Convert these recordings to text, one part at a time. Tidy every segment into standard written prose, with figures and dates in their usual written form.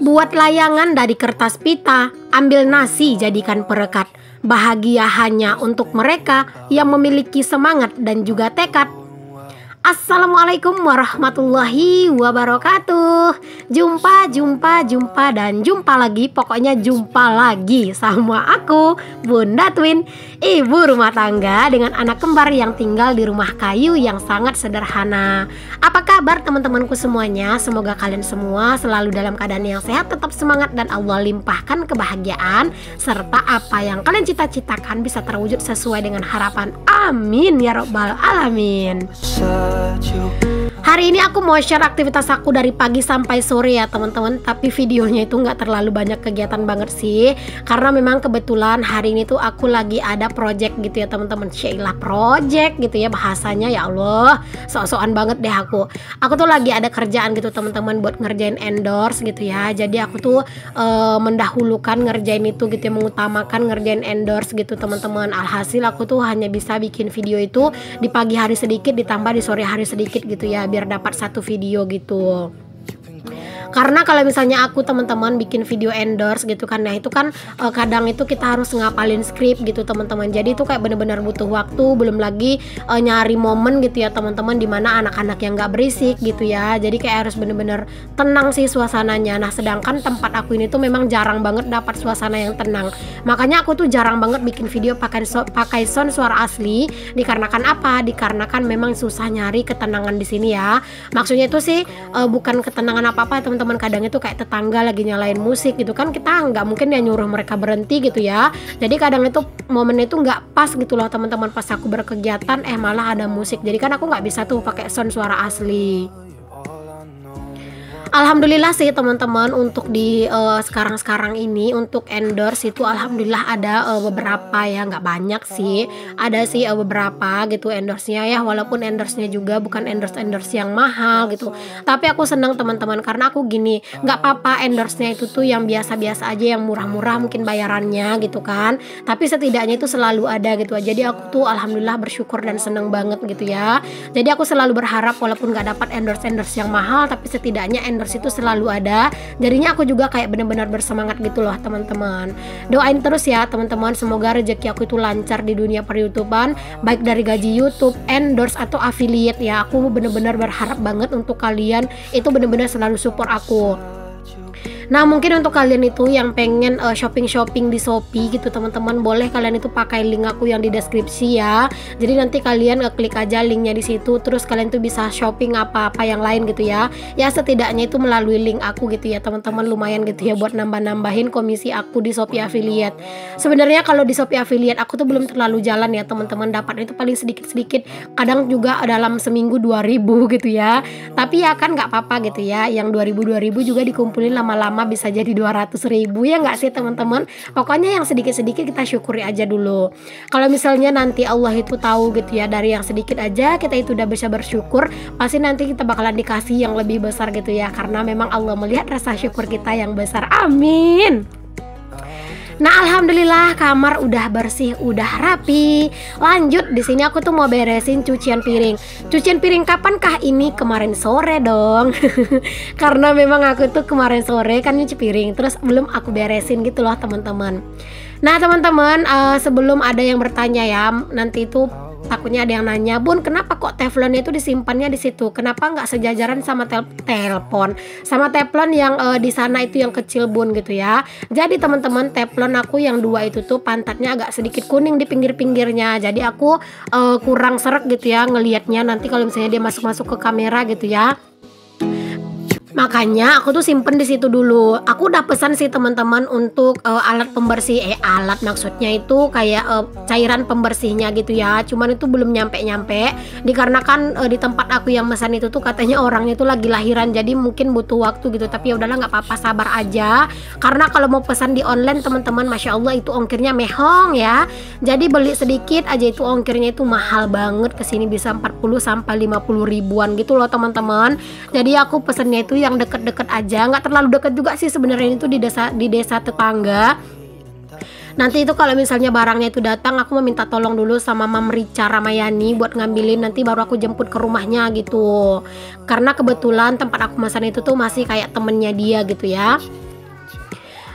Buat layangan dari kertas pita, ambil nasi jadikan perekat. Bahagia hanya untuk mereka yang memiliki semangat dan juga tekad. Assalamualaikum warahmatullahi wabarakatuh. Jumpa dan jumpa lagi. Pokoknya jumpa lagi sama aku, Bunda Twin, ibu rumah tangga dengan anak kembar yang tinggal di rumah kayu yang sangat sederhana. Apa kabar teman-temanku semuanya? Semoga kalian semua selalu dalam keadaan yang sehat, tetap semangat, dan Allah limpahkan kebahagiaan serta apa yang kalian cita-citakan bisa terwujud sesuai dengan harapan. Amin ya robbal alamin. Hari ini aku mau share aktivitas aku dari pagi sampai sore ya teman-teman. Tapi videonya itu nggak terlalu banyak kegiatan banget sih, karena memang kebetulan hari ini tuh aku lagi ada project gitu ya teman-teman. Syailah project gitu ya bahasanya, ya Allah, sok-sokan banget deh aku. Aku tuh lagi ada kerjaan gitu teman-teman buat ngerjain endorse gitu ya. Jadi aku tuh mendahulukan ngerjain itu gitu ya, mengutamakan ngerjain endorse gitu teman-teman. Alhasil aku tuh hanya bisa bikin video itu di pagi hari sedikit ditambah di sore hari sedikit gitu ya, biar dapat satu video gitu. Karena kalau misalnya aku teman-teman bikin video endorse gitu kan, nah itu kan kadang itu kita harus ngapalin skrip gitu teman-teman. Jadi itu kayak bener-bener butuh waktu, belum lagi nyari momen gitu ya teman-teman, dimana anak-anak yang nggak berisik gitu ya. Jadi kayak harus bener-bener tenang sih suasananya. Nah sedangkan tempat aku ini tuh memang jarang banget dapat suasana yang tenang. Makanya aku tuh jarang banget bikin video pakai sound suara asli. Dikarenakan apa? Dikarenakan memang susah nyari ketenangan di sini ya. Maksudnya itu sih bukan ketenangan apa-apa teman-teman. Kadang itu kayak tetangga lagi nyalain musik gitu kan, kita nggak mungkin ya nyuruh mereka berhenti gitu ya. Jadi kadang itu momen itu nggak pas gitu loh teman-teman, pas aku berkegiatan malah ada musik. Jadi kan aku nggak bisa tuh pakai sound suara asli. Alhamdulillah sih teman-teman, untuk di sekarang ini untuk endorse itu alhamdulillah ada beberapa ya, nggak banyak sih, ada sih beberapa gitu endorse-nya ya, walaupun endorse-nya juga bukan endorse yang mahal gitu. Tapi aku senang teman-teman, karena aku gini, nggak apa-apa endorse-nya itu tuh yang biasa-biasa aja, yang murah-murah mungkin bayarannya gitu kan, tapi setidaknya itu selalu ada gitu. Jadi aku tuh alhamdulillah bersyukur dan senang banget gitu ya. Jadi aku selalu berharap walaupun nggak dapat endorse yang mahal, tapi setidaknya endorse itu selalu ada. Jadinya aku juga kayak benar-benar bersemangat gitu loh teman-teman. Doain terus ya teman-teman, semoga rezeki aku itu lancar di dunia per-YouTubean, baik dari gaji YouTube, endorse atau affiliate ya. Aku benar-benar berharap banget untuk kalian itu benar-benar selalu support aku. Nah mungkin untuk kalian itu yang pengen shopping di Shopee gitu teman-teman, boleh kalian itu pakai link aku yang di deskripsi ya. Jadi nanti kalian klik aja linknya di situ, terus kalian tuh bisa shopping apa-apa yang lain gitu ya. Ya setidaknya itu melalui link aku gitu ya teman-teman, lumayan gitu ya buat nambah-nambahin komisi aku di Shopee affiliate. Sebenarnya kalau di Shopee affiliate aku tuh belum terlalu jalan ya teman-teman, dapat itu paling sedikit-sedikit, kadang juga dalam seminggu 2000 gitu ya. Tapi ya kan nggak apa-apa gitu ya, yang 2000 juga dikumpulin lama-lama bisa jadi 200.000 ya nggak sih teman-teman. Pokoknya yang sedikit-sedikit kita syukuri aja dulu. Kalau misalnya nanti Allah itu tahu gitu ya, dari yang sedikit aja kita itu udah bisa bersyukur, pasti nanti kita bakalan dikasih yang lebih besar gitu ya, karena memang Allah melihat rasa syukur kita yang besar. Amin. Nah alhamdulillah kamar udah bersih, udah rapi. Lanjut di sini aku tuh mau beresin cucian piring. Cucian piring kapankah ini? Kemarin sore dong. Karena memang aku tuh kemarin sore kan nyuci piring, terus belum aku beresin gitu loh teman-teman. Nah teman-teman, sebelum ada yang bertanya ya, nanti itu takutnya ada yang nanya, Bun kenapa kok teflonnya itu disimpannya di situ? Kenapa nggak sejajaran sama sama teflon yang di sana itu yang kecil Bun gitu ya. Jadi teman-teman, teflon aku yang 2 itu tuh pantatnya agak sedikit kuning di pinggir-pinggirnya. Jadi aku kurang seret gitu ya ngelihatnya nanti kalau misalnya dia masuk-masuk ke kamera gitu ya. Makanya aku tuh simpen di situ dulu. Aku udah pesan sih teman-teman untuk alat pembersih, alat maksudnya itu kayak cairan pembersihnya gitu ya. Cuman itu belum nyampe-nyampe. Dikarenakan di tempat aku yang pesan itu tuh katanya orangnya itu lagi lahiran, jadi mungkin butuh waktu gitu. Tapi ya udahlah nggak apa-apa, sabar aja. Karena kalau mau pesan di online teman-teman, masya Allah itu ongkirnya mehong ya. Jadi beli sedikit aja itu ongkirnya itu mahal banget. Kesini bisa 40 sampai 50 ribuan gitu loh teman-teman. Jadi aku pesannya itu yang deket-deket aja, nggak terlalu deket juga sih sebenarnya, itu di desa tetangga. Nanti itu kalau misalnya barangnya itu datang, aku meminta tolong dulu sama Mam Rica Ramayani buat ngambilin, nanti baru aku jemput ke rumahnya gitu. Karena kebetulan tempat aku pesan itu tuh masih kayak temennya dia gitu ya.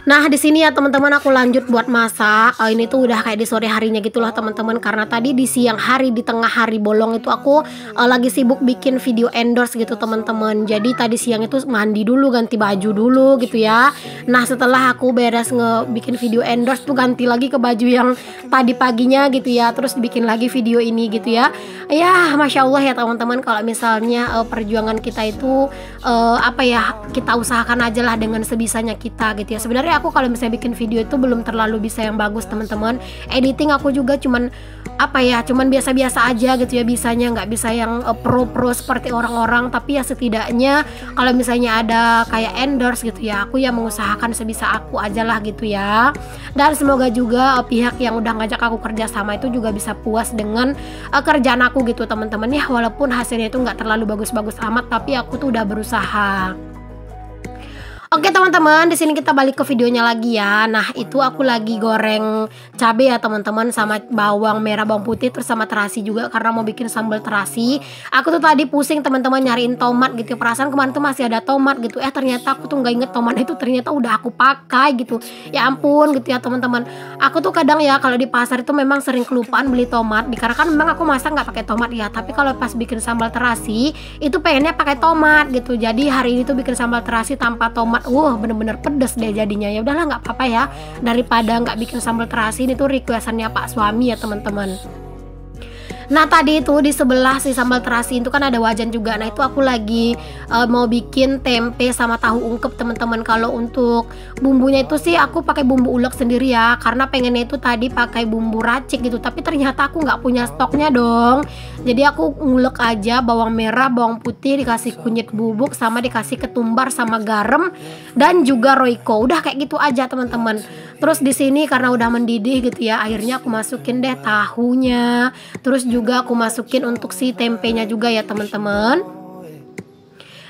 Nah, di sini ya teman-teman aku lanjut buat masak. Ini tuh udah kayak di sore harinya gitu loh teman-teman, karena tadi di siang hari di tengah hari bolong itu aku lagi sibuk bikin video endorse gitu teman-teman. Jadi tadi siang itu mandi dulu, ganti baju dulu gitu ya. Nah, setelah aku beres bikin video endorse tuh ganti lagi ke baju yang tadi paginya gitu ya. Terus bikin lagi video ini gitu ya. Ya, Masya Allah ya teman-teman, kalau misalnya perjuangan kita itu apa ya, kita usahakan aja lah dengan sebisanya kita gitu ya. Sebenarnya aku kalau misalnya bikin video itu belum terlalu bisa yang bagus teman-teman. Editing aku juga cuman apa ya, cuman biasa-biasa aja gitu ya bisanya, nggak bisa yang pro-pro seperti orang-orang. Tapi ya setidaknya kalau misalnya ada kayak endorse gitu ya, aku ya mengusahakan sebisa aku aja lah gitu ya. Dan semoga juga pihak yang udah ngajak aku kerja sama itu juga bisa puas dengan kerjaan aku gitu teman-teman ya, walaupun hasilnya itu nggak terlalu bagus-bagus amat, tapi aku tuh udah berusaha. Oke teman-teman, di sini kita balik ke videonya lagi ya. Nah, itu aku lagi goreng cabai ya teman-teman, sama bawang merah, bawang putih, terus sama terasi juga karena mau bikin sambal terasi. Aku tuh tadi pusing teman-teman nyariin tomat gitu. Perasaan kemarin tuh masih ada tomat gitu. Ternyata aku tuh nggak inget tomat itu ternyata udah aku pakai gitu. Ya ampun gitu ya teman-teman. Aku tuh kadang ya kalau di pasar itu memang sering kelupaan beli tomat. Dikarenakan memang aku masak nggak pakai tomat ya. Tapi kalau pas bikin sambal terasi itu pengennya pakai tomat gitu. Jadi hari ini tuh bikin sambal terasi tanpa tomat. Bener-bener pedes deh jadinya. Ya udahlah nggak apa-apa ya, daripada nggak bikin sambal terasi. Ini tuh requestannya Pak suami ya teman-teman. Nah tadi itu di sebelah si sambal terasi itu kan ada wajan juga. Nah itu aku lagi mau bikin tempe sama tahu ungkep teman-teman. Kalau untuk bumbunya itu sih aku pakai bumbu ulek sendiri ya, karena pengennya itu tadi pakai bumbu racik gitu. Tapi ternyata aku nggak punya stoknya dong. Jadi aku ngulek aja bawang merah, bawang putih, dikasih kunyit bubuk, sama dikasih ketumbar sama garam dan juga roiko. Udah kayak gitu aja teman-teman. Terus di sini karena udah mendidih gitu ya, akhirnya aku masukin deh tahunya. Terus juga aku masukin untuk si tempenya juga ya teman-teman.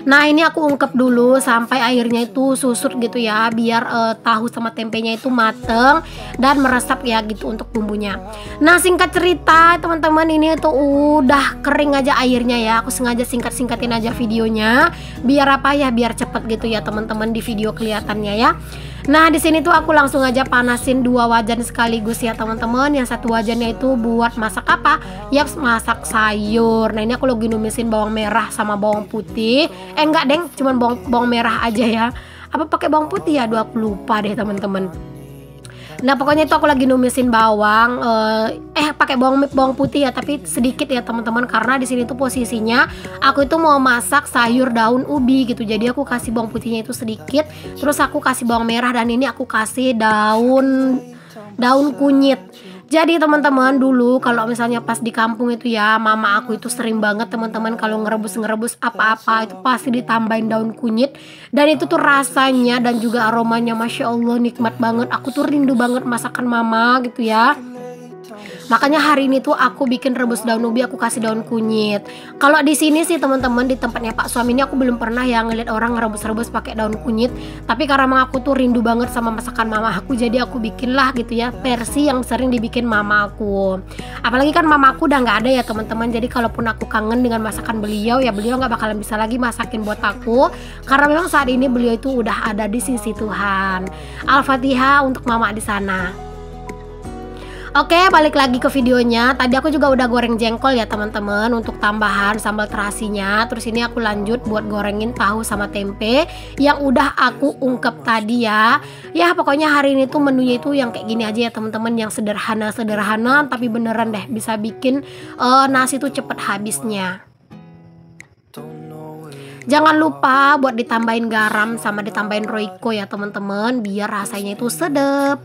Nah ini aku ungkep dulu sampai airnya itu susut gitu ya, biar tahu sama tempenya itu mateng dan meresap ya gitu untuk bumbunya. Nah singkat cerita teman-teman, ini tuh udah kering aja airnya ya. Aku sengaja singkat-singkatin aja videonya biar apa ya, biar cepet gitu ya teman-teman di video kelihatannya ya. Nah di sini tuh aku langsung aja panasin 2 wajan sekaligus ya teman-teman. Yang satu wajannya itu buat masak apa? Yaps, masak sayur. Nah ini aku lagi numisin bawang merah sama bawang putih. Enggak deng, cuman bawang merah aja ya. Apa pakai bawang putih ya? Aduh aku lupa deh teman-teman. Nah pokoknya itu aku lagi numisin bawang, pakai bawang putih ya, tapi sedikit ya teman-teman, karena di sini tuh posisinya aku itu mau masak sayur daun ubi gitu. Jadi aku kasih bawang putihnya itu sedikit, terus aku kasih bawang merah, dan ini aku kasih daun kunyit. Jadi teman-teman dulu kalau misalnya pas di kampung itu ya, mama aku itu sering banget teman-teman kalau ngerebus apa-apa itu pasti ditambahin daun kunyit. Dan itu tuh rasanya dan juga aromanya Masya Allah nikmat banget. Aku tuh rindu banget masakan mama gitu ya. Makanya hari ini tuh aku bikin rebus daun ubi, aku kasih daun kunyit. Kalau di sini sih teman-teman, di tempatnya Pak suami ini aku belum pernah yang ngeliat orang ngerebus-rebus pakai daun kunyit. Tapi karena emang aku tuh rindu banget sama masakan mama aku, jadi aku bikin lah gitu ya versi yang sering dibikin mama aku. Apalagi kan mama aku udah nggak ada ya teman-teman. Jadi kalaupun aku kangen dengan masakan beliau, ya beliau nggak bakalan bisa lagi masakin buat aku, karena memang saat ini beliau itu udah ada di sisi Tuhan. Al-Fatihah untuk mama di sana. Oke, balik lagi ke videonya. Tadi aku juga udah goreng jengkol ya teman-teman untuk tambahan sambal terasinya. Terus ini aku lanjut buat gorengin tahu sama tempe yang udah aku ungkep tadi ya. Ya pokoknya hari ini tuh menunya itu yang kayak gini aja ya teman-teman, yang sederhana-sederhana tapi beneran deh bisa bikin nasi tuh cepet habisnya. Jangan lupa buat ditambahin garam sama ditambahin roiko ya teman-teman, biar rasanya itu sedep.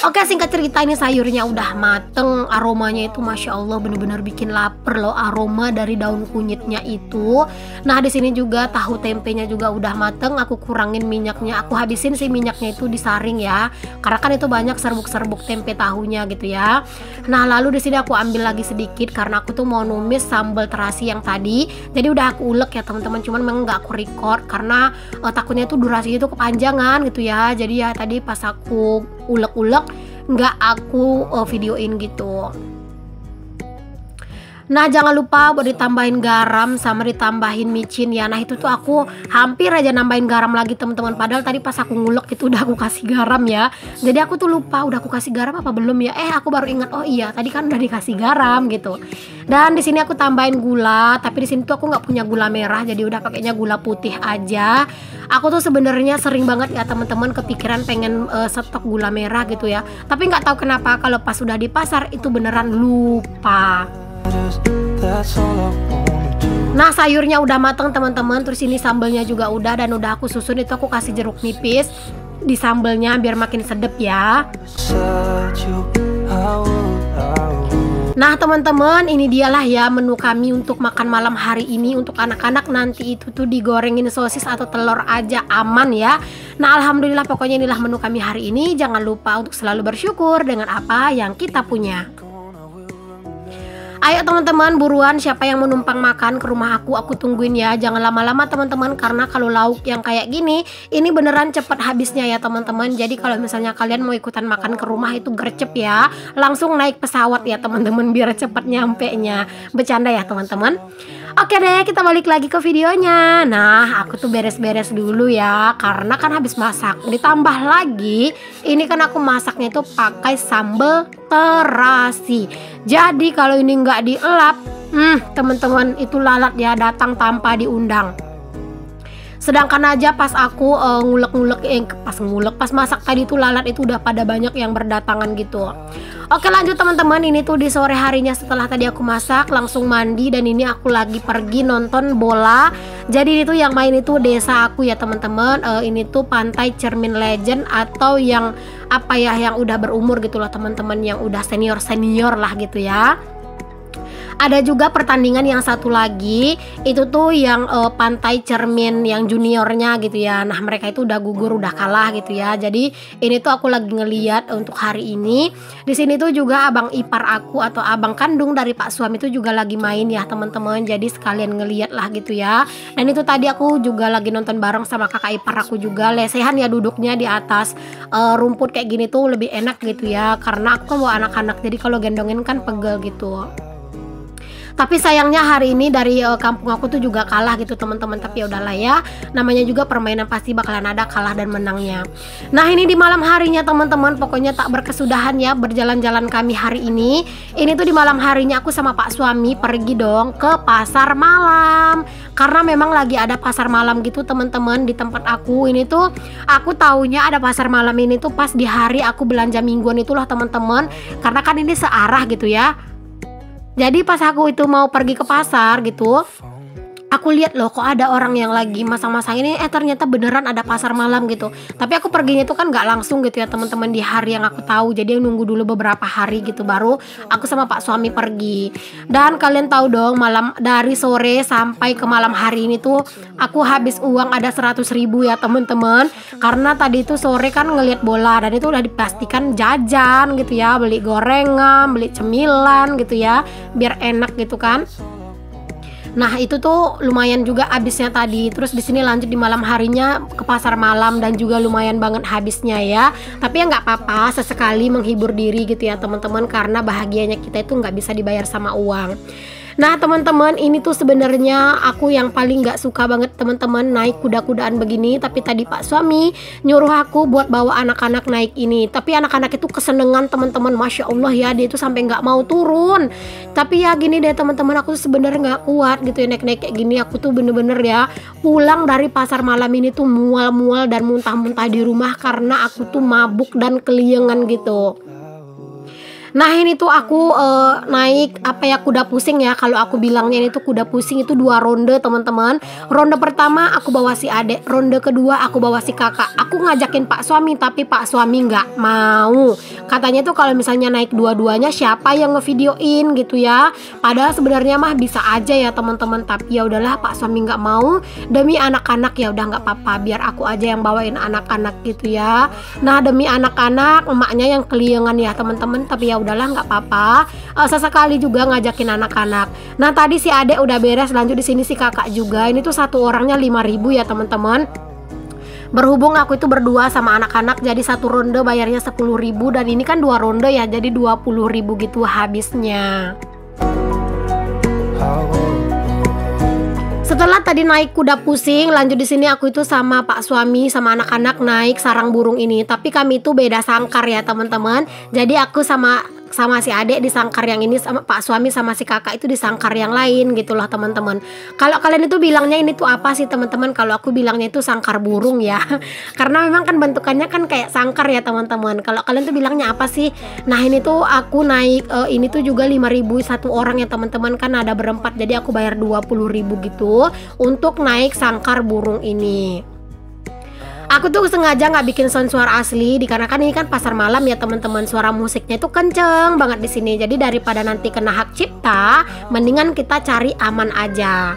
Oke, singkat cerita ini sayurnya udah mateng, aromanya itu Masya Allah bener-bener bikin lapar loh, aroma dari daun kunyitnya itu. Nah di sini juga tahu tempenya juga udah mateng, aku kurangin minyaknya, aku habisin sih minyaknya itu disaring ya, karena kan itu banyak serbuk-serbuk tempe tahunya gitu ya. Nah lalu di sini aku ambil lagi sedikit karena aku tuh mau numis sambal terasi yang tadi, jadi udah aku ulek ya teman-teman, cuman memang nggak aku record karena takutnya tuh durasinya itu kepanjangan gitu ya. Jadi ya tadi pas aku ulek-ulek nggak aku videoin gitu. Nah jangan lupa buat ditambahin garam sama ditambahin micin ya. Nah itu tuh aku hampir aja nambahin garam lagi teman-teman, padahal tadi pas aku ngulek itu udah aku kasih garam ya. Jadi aku tuh lupa udah aku kasih garam apa belum ya. Aku baru ingat, oh iya tadi kan udah dikasih garam gitu. Dan di sini aku tambahin gula, tapi di sini tuh aku nggak punya gula merah, jadi udah pakainya gula putih aja. Aku tuh sebenarnya sering banget ya teman-teman kepikiran pengen stok gula merah gitu ya, tapi nggak tahu kenapa kalau pas sudah di pasar itu beneran lupa. Nah sayurnya udah matang teman-teman, terus ini sambelnya juga udah, dan udah aku susun itu aku kasih jeruk nipis di sambelnya biar makin sedep ya. Nah teman-teman, ini dialah ya menu kami untuk makan malam hari ini. Untuk anak-anak nanti itu tuh digorengin sosis atau telur aja aman ya. Nah alhamdulillah pokoknya inilah menu kami hari ini. Jangan lupa untuk selalu bersyukur dengan apa yang kita punya. Ayo teman-teman buruan, siapa yang mau numpang makan ke rumah aku tungguin ya. Jangan lama-lama teman-teman, karena kalau lauk yang kayak gini ini beneran cepet habisnya ya teman-teman. Jadi kalau misalnya kalian mau ikutan makan ke rumah itu gercep ya, langsung naik pesawat ya teman-teman biar cepet nyampe nya. Bercanda ya teman-teman. Oke deh, kita balik lagi ke videonya. Nah aku tuh beres-beres dulu ya, karena kan habis masak. Ditambah lagi ini kan aku masaknya itu pakai sambal terasi. Jadi kalau ini nggak dielap, teman-teman itu lalat ya, datang tanpa diundang. Sedangkan aja pas aku pas masak tadi tuh lalat itu udah pada banyak yang berdatangan gitu. Oke lanjut teman-teman, ini tuh di sore harinya setelah tadi aku masak langsung mandi, dan ini aku lagi pergi nonton bola. Jadi itu yang main itu desa aku ya teman-teman. Ini tuh Pantai Cermin Legend, atau yang apa ya, yang udah berumur gitu loh teman-teman, yang udah senior lah gitu ya. Ada juga pertandingan yang satu lagi itu tuh yang Pantai Cermin yang juniornya gitu ya. Nah mereka itu udah gugur, udah kalah gitu ya. Jadi ini tuh aku lagi ngeliat untuk hari ini. Di sini tuh juga abang ipar aku atau abang kandung dari Pak suami itu juga lagi main ya teman-teman. Jadi sekalian ngeliat lah gitu ya. Dan itu tadi aku juga lagi nonton bareng sama kakak ipar aku juga. Lesehan ya duduknya di atas rumput kayak gini tuh lebih enak gitu ya. Karena aku kan bawa anak-anak, jadi kalau gendongin kan pegel gitu. Tapi sayangnya hari ini dari kampung aku tuh juga kalah gitu teman-teman. Tapi ya udahlah ya, namanya juga permainan pasti bakalan ada kalah dan menangnya. Nah ini di malam harinya teman-teman, pokoknya tak berkesudahan ya berjalan-jalan kami hari ini. Ini tuh di malam harinya aku sama Pak suami pergi dong ke pasar malam. Karena memang lagi ada pasar malam gitu teman-teman di tempat aku. Ini tuh aku taunya ada pasar malam ini tuh pas di hari aku belanja mingguan itulah teman-teman. Karena kan ini searah gitu ya. Jadi pas aku itu mau pergi ke pasar gitu, aku lihat loh kok ada orang yang lagi masang-masang ini, ternyata beneran ada pasar malam gitu. Tapi aku perginya itu kan nggak langsung gitu ya teman-teman di hari yang aku tahu. Jadi nunggu dulu beberapa hari gitu baru aku sama Pak suami pergi. Dan kalian tahu dong, malam dari sore sampai ke malam hari ini tuh aku habis uang ada 100.000 ya teman-teman. Karena tadi itu sore kan ngelihat bola, dan itu udah dipastikan jajan gitu ya, beli gorengan, beli cemilan gitu ya, biar enak gitu kan. Nah itu tuh lumayan juga habisnya tadi. Terus di sini lanjut di malam harinya ke pasar malam, dan juga lumayan banget habisnya ya. Tapi ya nggak apa-apa, sesekali menghibur diri gitu ya teman-teman, karena bahagianya kita itu nggak bisa dibayar sama uang. Nah teman-teman, ini tuh sebenarnya aku yang paling nggak suka banget teman-teman naik kuda-kudaan begini. Tapi tadi Pak suami nyuruh aku buat bawa anak-anak naik ini. Tapi anak-anak itu kesenengan teman-teman, masya Allah ya, dia itu sampai nggak mau turun. Tapi ya gini deh teman-teman, aku tuh sebenarnya nggak kuat gitu ya naik-naik kayak gini. Aku tuh bener-bener ya pulang dari pasar malam ini tuh mual-mual dan muntah-muntah di rumah, karena aku tuh mabuk dan keliengan gitu. Nah ini tuh aku naik apa ya, kuda pusing ya, kalau aku bilangnya ini tuh kuda pusing. Itu 2 ronde teman-teman. Ronde pertama aku bawa si adek, ronde kedua aku bawa si kakak. Aku ngajakin Pak suami, tapi Pak suami nggak mau. Katanya tuh kalau misalnya naik dua-duanya siapa yang ngevideoin gitu ya. Padahal sebenarnya mah bisa aja ya teman-teman, tapi ya udahlah Pak suami nggak mau demi anak-anak. Ya udah nggak apa-apa, biar aku aja yang bawain anak-anak gitu ya. Nah demi anak-anak, emaknya yang keliengan ya teman-teman, tapi ya udahlah nggak apa-apa. Sesekali juga ngajakin anak-anak. Nah tadi si adek udah beres, lanjut di sini si kakak juga. Ini tuh satu orangnya 5.000 ya teman-teman. Berhubung aku itu berdua sama anak-anak, jadi satu ronde bayarnya 10.000, dan ini kan 2 ronde ya, jadi 20.000 gitu habisnya. Setelah tadi naik kuda pusing, lanjut di sini aku itu sama pak suami sama anak-anak naik sarang burung ini. Tapi kami itu beda sangkar ya teman-teman. Jadi aku sama si adek di sangkar yang ini, sama pak suami sama si kakak itu di sangkar yang lain gitu loh teman-teman. Kalau kalian itu bilangnya ini tuh apa sih teman-teman? Kalau aku bilangnya itu sangkar burung ya. Karena memang kan bentukannya kan kayak sangkar ya teman-teman. Kalau kalian tuh bilangnya apa sih? Nah ini tuh aku naik ini tuh juga 5.000 satu orang ya teman-teman, kan ada berempat. Jadi aku bayar 20.000 gitu untuk naik sangkar burung ini. Aku tuh sengaja nggak bikin sound suara asli dikarenakan ini kan pasar malam ya teman-teman, suara musiknya itu kenceng banget di sini. Jadi daripada nanti kena hak cipta, mendingan kita cari aman aja.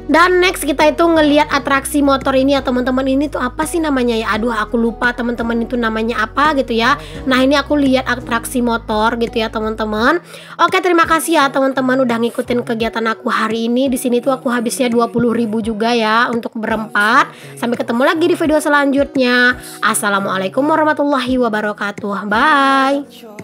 Dan next kita itu ngelihat atraksi motor ini ya teman-teman. Ini tuh apa sih namanya ya? Aduh aku lupa teman-teman itu namanya apa gitu ya. Nah ini aku lihat atraksi motor gitu ya teman-teman. Oke, terima kasih ya teman-teman udah ngikutin kegiatan aku hari ini. Di sini tuh aku habisnya 20.000 juga ya untuk berempat. Sampai ketemu lagi di video selanjutnya. Assalamualaikum warahmatullahi wabarakatuh. Bye.